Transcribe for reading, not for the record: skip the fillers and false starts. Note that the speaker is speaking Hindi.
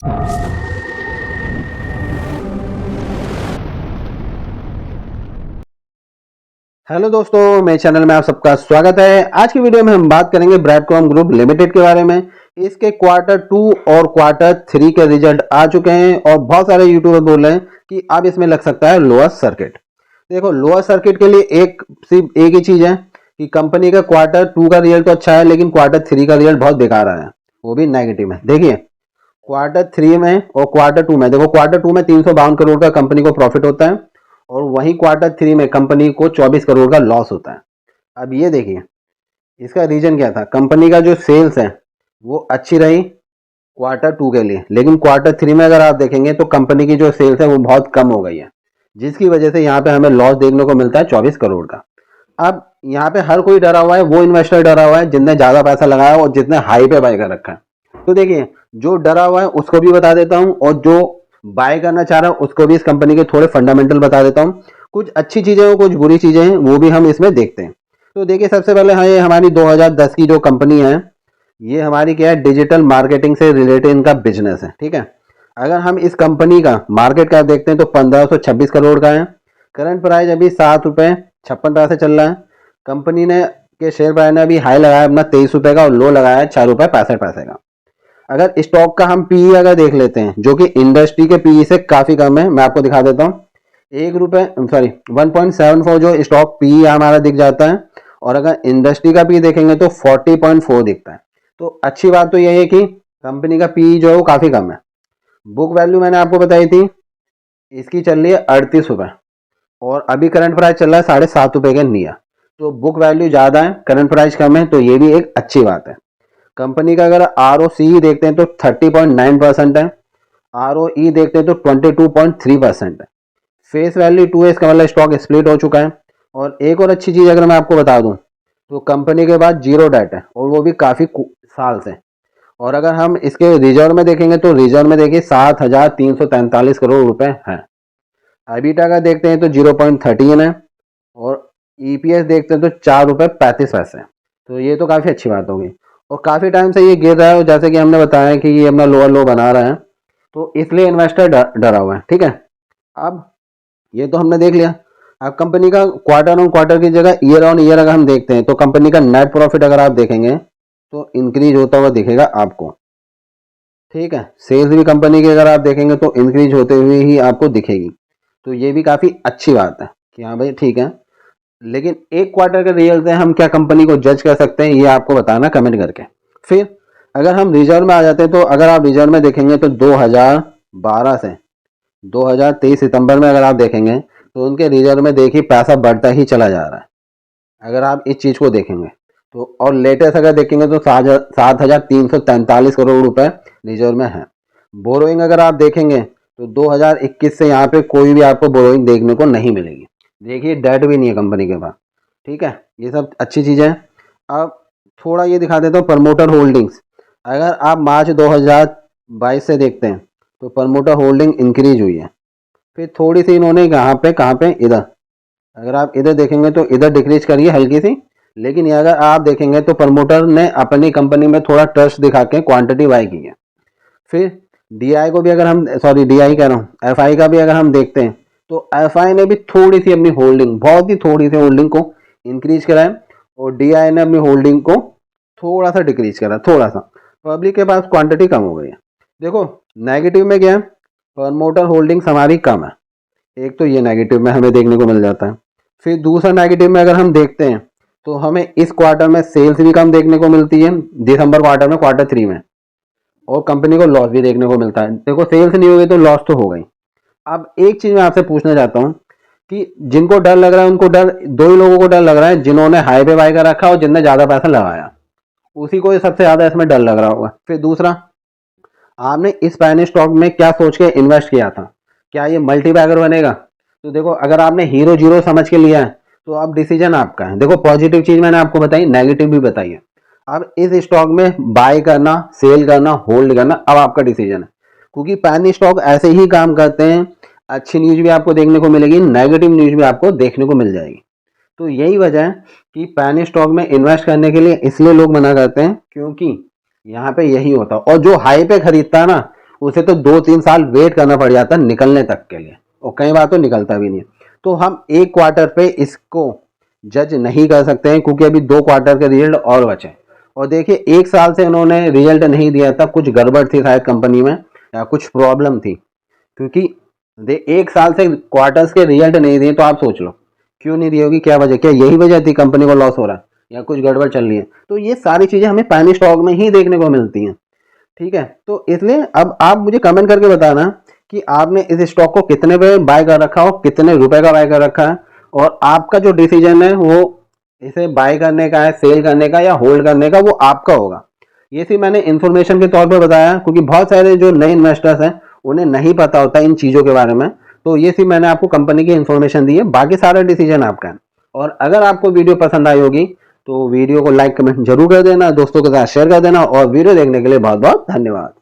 हेलो दोस्तों, मेरे चैनल में आप सबका स्वागत है। आज की वीडियो में हम बात करेंगे ब्रैडकॉम ग्रुप लिमिटेड के बारे में। इसके क्वार्टर 2 और क्वार्टर 3 के रिजल्ट आ चुके हैं और बहुत सारे यूट्यूबर बोल रहे हैं कि अब इसमें लग सकता है लोअर सर्किट। देखो, लोअर सर्किट के लिए सिर्फ एक ही चीज़ है कि कंपनी का क्वार्टर 2 का रिजल्ट तो अच्छा है, लेकिन क्वार्टर 3 का रिजल्ट बहुत बेकार आया है, वो भी नेगेटिव है। देखिए, क्वार्टर 3 में और क्वार्टर 2 में, देखो क्वार्टर 2 में 352 करोड़ का कंपनी को प्रॉफिट होता है और वहीं क्वार्टर 3 में कंपनी को 24 करोड़ का लॉस होता है। अब ये देखिए, इसका रीजन क्या था। कंपनी का जो सेल्स है वो अच्छी रही क्वार्टर 2 के लिए, लेकिन क्वार्टर 3 में अगर आप देखेंगे तो कंपनी की जो सेल्स है वो बहुत कम हो गई है, जिसकी वजह से यहाँ पे हमें लॉस देखने को मिलता है 24 करोड़ का। अब यहाँ पे हर कोई डरा हुआ है, वो इन्वेस्टर डरा हुआ है जिसने ज़्यादा पैसा लगाया और जितने हाई पे बाय कर रखा है। तो देखिए, जो डरा हुआ है उसको भी बता देता हूँ और जो बाय करना चाह रहा है उसको भी इस कंपनी के थोड़े फंडामेंटल बता देता हूँ। कुछ अच्छी चीज़ें हैं, कुछ बुरी चीज़ें हैं, वो भी हम इसमें देखते हैं। तो देखिए, सबसे पहले हाँ, ये हमारी 2010 की जो कंपनी है, ये हमारी क्या है, डिजिटल मार्केटिंग से रिलेटेड इनका बिजनेस है। ठीक है, अगर हम इस कंपनी का मार्केट कैप देखते हैं तो 1526 करोड़ का है। करंट प्राइस अभी 7 रुपये 56 पैसे चल रहा है। कंपनी ने के शेयर प्राइस ने अभी हाई लगाया अपना 23 रुपये का और लो लगाया 4 रुपये 65 पैसे का। अगर स्टॉक का हम पीई अगर देख लेते हैं, जो कि इंडस्ट्री के पीई से काफ़ी कम है, मैं आपको दिखा देता हूँ। 1.74 जो स्टॉक पीई हमारा दिख जाता है, और अगर इंडस्ट्री का पीई देखेंगे तो 40.4 दिखता है। तो अच्छी बात तो यह है कि कंपनी का पीई जो है वो काफ़ी कम है। बुक वैल्यू मैंने आपको बताई थी, इसकी चल रही है 38 रुपये और अभी करंट प्राइस चल रहा है 7.5 रुपये के नियर। तो बुक वैल्यू ज़्यादा है, करंट प्राइस कम है, तो ये भी एक अच्छी बात है। कंपनी का अगर ROCE देखते हैं तो 30.9% है, ROE देखते हैं तो 22.3% है। फेस वैल्यू 2 है, इसका मतलब स्टॉक स्प्लिट हो चुका है। और एक और अच्छी चीज़ अगर मैं आपको बता दूं तो कंपनी के पास जीरो डेट है और वो भी काफ़ी साल से। और अगर हम इसके रिजर्व में देखेंगे तो रिजर्व में देखिए 7,343 करोड़ रुपए हैं। EBITDA का देखते हैं तो 0.13 है और EPS देखते हैं तो 4 रुपये 35 पैसे। तो ये तो काफ़ी अच्छी बात होगी और काफ़ी टाइम से ये गिर रहा है और जैसे कि हमने बताया कि ये अपना लोअर लो बना रहा है, तो इसलिए इन्वेस्टर डरा हुआ है। ठीक है, अब ये तो हमने देख लिया। अब कंपनी का क्वार्टर ऑन क्वार्टर की जगह ईयर ऑन ईयर अगर हम देखते हैं तो कंपनी का नेट प्रॉफिट अगर आप देखेंगे तो इंक्रीज होता हुआ दिखेगा आपको। ठीक है, सेल्स भी कंपनी की अगर आप देखेंगे तो इंक्रीज होते हुए ही आपको दिखेगी। तो ये भी काफ़ी अच्छी बात है कि हाँ भाई ठीक है। लेकिन एक क्वार्टर के रिजल्ट से हम क्या कंपनी को जज कर सकते हैं, ये आपको बताना कमेंट करके। फिर अगर हम रिजर्व में आ जाते हैं तो अगर आप रिजर्व में देखेंगे तो 2012 से 2023 सितंबर में अगर आप देखेंगे तो उनके रिजर्व में देखिए पैसा बढ़ता ही चला जा रहा है, अगर आप इस चीज़ को देखेंगे तो। और लेटेस्ट अगर देखेंगे तो 7,343 करोड़ रुपए रिजर्व में है। बोरोइंग अगर आप देखेंगे तो 2021 से यहाँ पे कोई भी आपको बोरोइंग देखने को नहीं मिलेगी। देखिए, डेट भी नहीं है कंपनी के पास। ठीक है, ये सब अच्छी चीज़ें हैं। अब थोड़ा ये दिखा देता हूँ प्रमोटर होल्डिंग्स। अगर आप मार्च 2022 से देखते हैं तो प्रमोटर होल्डिंग इंक्रीज हुई है। फिर थोड़ी सी इन्होंने कहाँ पे इधर, अगर आप इधर देखेंगे तो इधर डिक्रीज करी है हल्की सी। लेकिन ये अगर आप देखेंगे तो प्रमोटर ने अपनी कंपनी में थोड़ा ट्रस्ट दिखा के क्वांटिटी बाय की है। फिर DI को भी अगर हम, सॉरी DI कह रहा हूँ, FI का भी अगर हम देखते हैं तो FI ने भी थोड़ी सी अपनी होल्डिंग, बहुत ही थोड़ी सी होल्डिंग को इंक्रीज करा है और DI ने अपनी होल्डिंग को थोड़ा सा डिक्रीज करा, थोड़ा सा। पब्लिक के पास क्वांटिटी कम हो गई है। देखो, नेगेटिव में क्या है, प्रमोटर होल्डिंग्स हमारी कम है, एक तो ये नेगेटिव में हमें देखने को मिल जाता है। फिर दूसरा नेगेटिव में अगर हम देखते हैं तो हमें इस क्वार्टर में सेल्स भी कम देखने को मिलती है, दिसंबर क्वार्टर में, क्वार्टर 3 में, और कंपनी को लॉस भी देखने को मिलता है। देखो, सेल्स नहीं हो गई तो लॉस तो हो गई। अब एक चीज़ मैं आपसे पूछना चाहता हूँ कि जिनको डर लग रहा है उनको डर, दो ही लोगों को डर लग रहा है, जिन्होंने हाई पे बाय कर रखा और जिनने ज़्यादा पैसा लगाया, उसी को सबसे ज़्यादा इसमें डर लग रहा होगा। फिर दूसरा, आपने इस पैनी स्टॉक में क्या सोच के इन्वेस्ट किया था, क्या ये मल्टीबैगर बनेगा? तो देखो, अगर आपने हीरो जीरो समझ के लिया है तो अब डिसीजन आपका है। देखो, पॉजिटिव चीज़ मैंने आपको बताई, नेगेटिव भी बताई है। अब इस स्टॉक में बाय करना, सेल करना, होल्ड करना, अब आपका डिसीजन है, क्योंकि पैनी स्टॉक ऐसे ही काम करते हैं। अच्छी न्यूज़ भी आपको देखने को मिलेगी, नेगेटिव न्यूज़ भी आपको देखने को मिल जाएगी। तो यही वजह है कि पैनी स्टॉक में इन्वेस्ट करने के लिए इसलिए लोग मना करते हैं, क्योंकि यहाँ पे यही होता है। और जो हाई पे खरीदता है ना, उसे तो 2-3 साल वेट करना पड़ जाता है निकलने तक के लिए, और कई बार तो निकलता भी नहीं। तो हम एक क्वार्टर पे इसको जज नहीं कर सकते हैं, क्योंकि अभी 2 क्वार्टर के रिजल्ट और बचे। और देखिए 1 साल से उन्होंने रिजल्ट नहीं दिया था, कुछ गड़बड़ थी शायद कंपनी में या कुछ प्रॉब्लम थी, क्योंकि 1 साल से क्वार्टर्स के रिजल्ट नहीं दिए। तो आप सोच लो क्यों नहीं दी होगी, क्या वजह, क्या यही वजह थी कंपनी को लॉस हो रहा है या कुछ गड़बड़ चल रही है? तो ये सारी चीजें हमें पैनी स्टॉक में ही देखने को मिलती हैं, ठीक है। तो इसलिए अब आप मुझे कमेंट करके बताना कि आपने इस स्टॉक को कितने पे बाय कर रखा हो, कितने रुपए का बाय कर रखा है, और आपका जो डिसीजन है वो इसे बाय करने का है, सेल करने का या होल्ड करने का, वो आपका होगा। ये सिर्फ मैंने इन्फॉर्मेशन के तौर पर बताया, क्योंकि बहुत सारे जो नए इन्वेस्टर्स हैं उन्हें नहीं पता होता इन चीज़ों के बारे में। तो ये सिर्फ मैंने आपको कंपनी की इन्फॉर्मेशन दी है, बाकी सारा डिसीजन आपका है। और अगर आपको वीडियो पसंद आई होगी तो वीडियो को लाइक कमेंट जरूर कर देना, दोस्तों के साथ शेयर कर देना, और वीडियो देखने के लिए बहुत बहुत धन्यवाद।